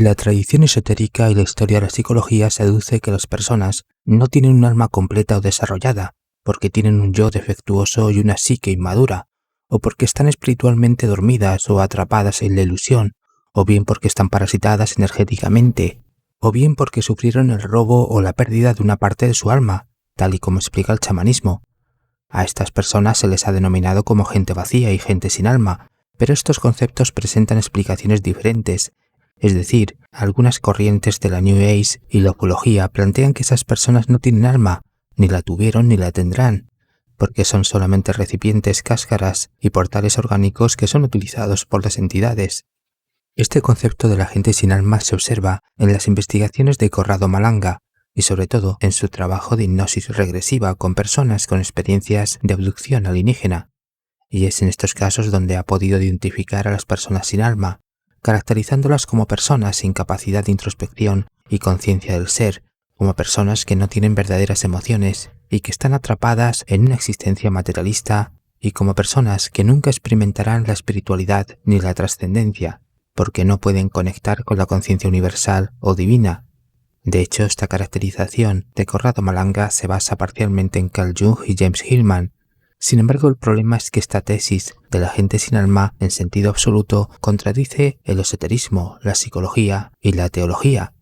En la tradición esotérica y la historia de la psicología se aduce que las personas no tienen un alma completa o desarrollada, porque tienen un yo defectuoso y una psique inmadura, o porque están espiritualmente dormidas o atrapadas en la ilusión, o bien porque están parasitadas energéticamente, o bien porque sufrieron el robo o la pérdida de una parte de su alma, tal y como explica el chamanismo. A estas personas se les ha denominado como gente vacía y gente sin alma, pero estos conceptos presentan explicaciones diferentes. Es decir, algunas corrientes de la New Age y la ufología plantean que esas personas no tienen alma, ni la tuvieron ni la tendrán, porque son solamente recipientes, cáscaras y portales orgánicos que son utilizados por las entidades. Este concepto de la gente sin alma se observa en las investigaciones de Corrado Malanga y sobre todo en su trabajo de hipnosis regresiva con personas con experiencias de abducción alienígena, y es en estos casos donde ha podido identificar a las personas sin alma, caracterizándolas como personas sin capacidad de introspección y conciencia del ser, como personas que no tienen verdaderas emociones y que están atrapadas en una existencia materialista, y como personas que nunca experimentarán la espiritualidad ni la trascendencia, porque no pueden conectar con la conciencia universal o divina. De hecho, esta caracterización de Corrado Malanga se basa parcialmente en Carl Jung y James Hillman. Sin embargo, el problema es que esta tesis de la gente sin alma en sentido absoluto contradice el esoterismo, la psicología y la teología.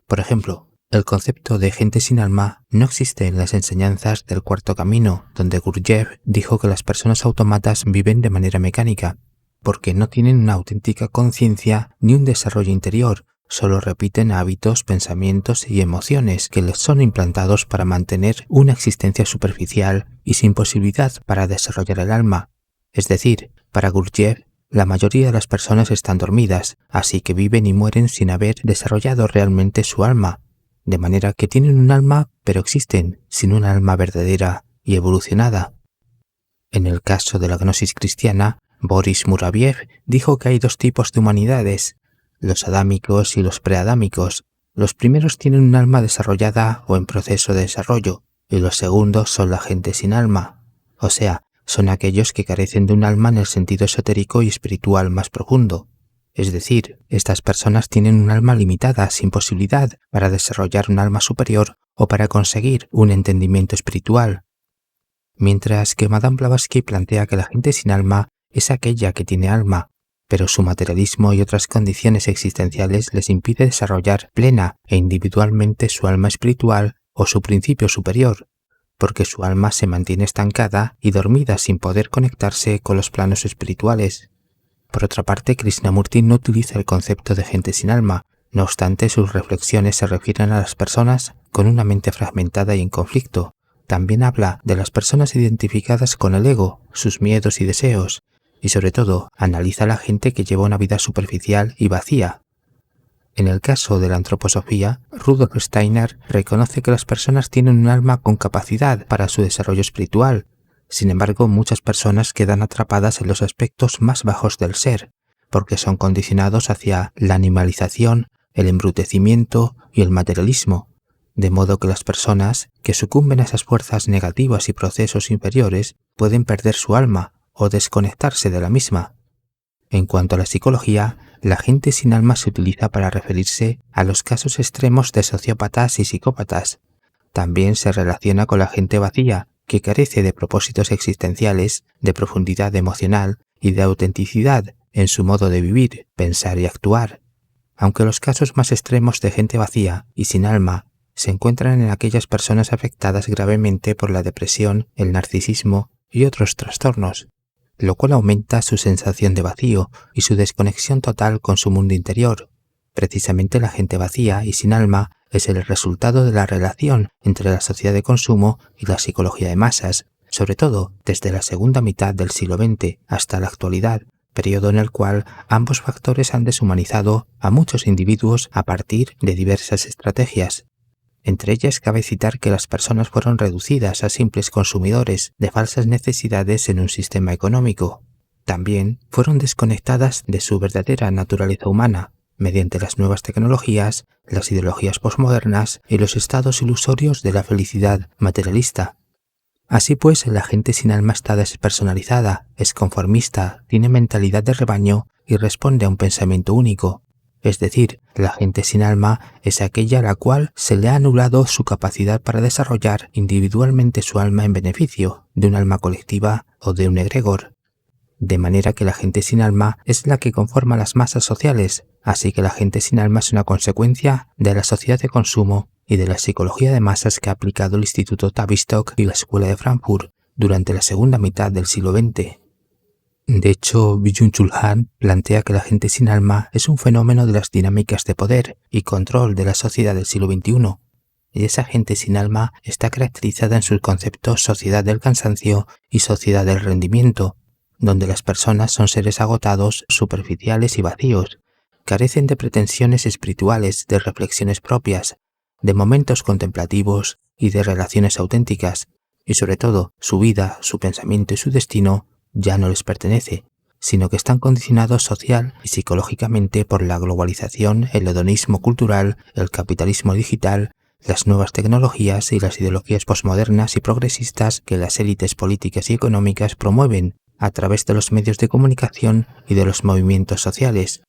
Por ejemplo, el concepto de gente sin alma no existe en las enseñanzas del Cuarto Camino, donde Gurdjieff dijo que las personas autómatas viven de manera mecánica, porque no tienen una auténtica conciencia ni un desarrollo interior, solo repiten hábitos, pensamientos y emociones que les son implantados para mantener una existencia superficial y sin posibilidad para desarrollar el alma. Es decir, para Gurdjieff, la mayoría de las personas están dormidas, así que viven y mueren sin haber desarrollado realmente su alma, de manera que tienen un alma pero existen sin un alma verdadera y evolucionada. En el caso de la gnosis cristiana, Boris Muraviev dijo que hay dos tipos de humanidades, los adámicos y los preadámicos. Los primeros tienen un alma desarrollada o en proceso de desarrollo, y los segundos son la gente sin alma, o sea, son aquellos que carecen de un alma en el sentido esotérico y espiritual más profundo. Es decir, estas personas tienen un alma limitada, sin posibilidad para desarrollar un alma superior o para conseguir un entendimiento espiritual. Mientras que Madame Blavatsky plantea que la gente sin alma es aquella que tiene alma, pero su materialismo y otras condiciones existenciales les impide desarrollar plena e individualmente su alma espiritual o su principio superior, porque su alma se mantiene estancada y dormida sin poder conectarse con los planos espirituales. Por otra parte, Krishnamurti no utiliza el concepto de gente sin alma, no obstante sus reflexiones se refieren a las personas con una mente fragmentada y en conflicto. También habla de las personas identificadas con el ego, sus miedos y deseos, y sobre todo analiza a la gente que lleva una vida superficial y vacía. En el caso de la antroposofía, Rudolf Steiner reconoce que las personas tienen un alma con capacidad para su desarrollo espiritual. Sin embargo, muchas personas quedan atrapadas en los aspectos más bajos del ser, porque son condicionados hacia la animalización, el embrutecimiento y el materialismo, de modo que las personas que sucumben a esas fuerzas negativas y procesos inferiores pueden perder su alma o desconectarse de la misma. En cuanto a la psicología, la gente sin alma se utiliza para referirse a los casos extremos de sociópatas y psicópatas. También se relaciona con la gente vacía, que carece de propósitos existenciales, de profundidad emocional y de autenticidad en su modo de vivir, pensar y actuar. Aunque los casos más extremos de gente vacía y sin alma se encuentran en aquellas personas afectadas gravemente por la depresión, el narcisismo y otros trastornos, lo cual aumenta su sensación de vacío y su desconexión total con su mundo interior. Precisamente la gente vacía y sin alma es el resultado de la relación entre la sociedad de consumo y la psicología de masas, sobre todo desde la segunda mitad del siglo XX hasta la actualidad, periodo en el cual ambos factores han deshumanizado a muchos individuos a partir de diversas estrategias. Entre ellas cabe citar que las personas fueron reducidas a simples consumidores de falsas necesidades en un sistema económico. También fueron desconectadas de su verdadera naturaleza humana, mediante las nuevas tecnologías, las ideologías posmodernas y los estados ilusorios de la felicidad materialista. Así pues, la gente sin alma está despersonalizada, es conformista, tiene mentalidad de rebaño y responde a un pensamiento único. Es decir, la gente sin alma es aquella a la cual se le ha anulado su capacidad para desarrollar individualmente su alma en beneficio de un alma colectiva o de un egregor. De manera que la gente sin alma es la que conforma las masas sociales, así que la gente sin alma es una consecuencia de la sociedad de consumo y de la psicología de masas que ha aplicado el Instituto Tavistock y la Escuela de Frankfurt durante la segunda mitad del siglo XX. De hecho, Byung-Chul Han plantea que la gente sin alma es un fenómeno de las dinámicas de poder y control de la sociedad del siglo XXI, y esa gente sin alma está caracterizada en sus conceptos sociedad del cansancio y sociedad del rendimiento, donde las personas son seres agotados, superficiales y vacíos, carecen de pretensiones espirituales, de reflexiones propias, de momentos contemplativos y de relaciones auténticas, y sobre todo su vida, su pensamiento y su destino ya no les pertenece, sino que están condicionados social y psicológicamente por la globalización, el hedonismo cultural, el capitalismo digital, las nuevas tecnologías y las ideologías posmodernas y progresistas que las élites políticas y económicas promueven a través de los medios de comunicación y de los movimientos sociales.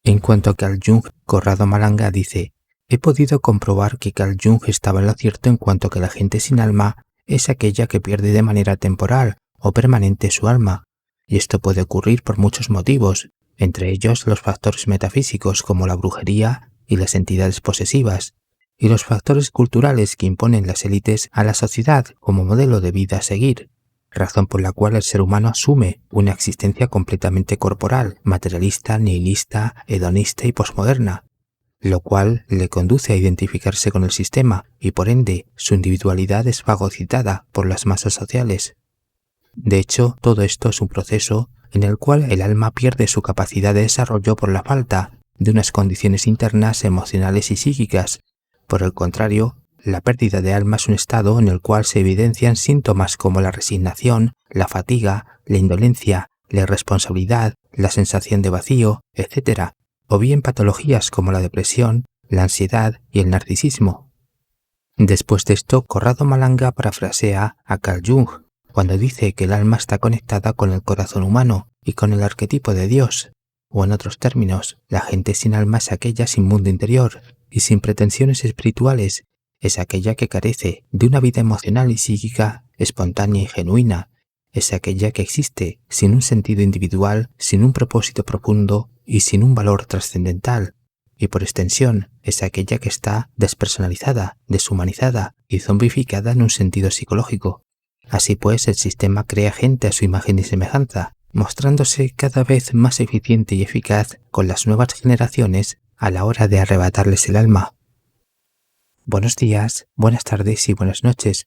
En cuanto a Carl Jung, Corrado Malanga dice: he podido comprobar que Carl Jung estaba en lo cierto en cuanto que la gente sin alma es aquella que pierde de manera temporal o permanente su alma, y esto puede ocurrir por muchos motivos, entre ellos los factores metafísicos como la brujería y las entidades posesivas, y los factores culturales que imponen las élites a la sociedad como modelo de vida a seguir, razón por la cual el ser humano asume una existencia completamente corporal, materialista, nihilista, hedonista y posmoderna, lo cual le conduce a identificarse con el sistema y por ende su individualidad es fagocitada por las masas sociales. De hecho, todo esto es un proceso en el cual el alma pierde su capacidad de desarrollo por la falta de unas condiciones internas, emocionales y psíquicas. Por el contrario, la pérdida de alma es un estado en el cual se evidencian síntomas como la resignación, la fatiga, la indolencia, la irresponsabilidad, la sensación de vacío, etc., o bien patologías como la depresión, la ansiedad y el narcisismo. Después de esto, Corrado Malanga parafrasea a Carl Jung cuando dice que el alma está conectada con el corazón humano y con el arquetipo de Dios, o en otros términos, la gente sin alma es aquella sin mundo interior y sin pretensiones espirituales, es aquella que carece de una vida emocional y psíquica espontánea y genuina, es aquella que existe sin un sentido individual, sin un propósito profundo y sin un valor trascendental, y por extensión es aquella que está despersonalizada, deshumanizada y zombificada en un sentido psicológico. Así pues, el sistema crea gente a su imagen y semejanza, mostrándose cada vez más eficiente y eficaz con las nuevas generaciones a la hora de arrebatarles el alma. Buenos días, buenas tardes y buenas noches.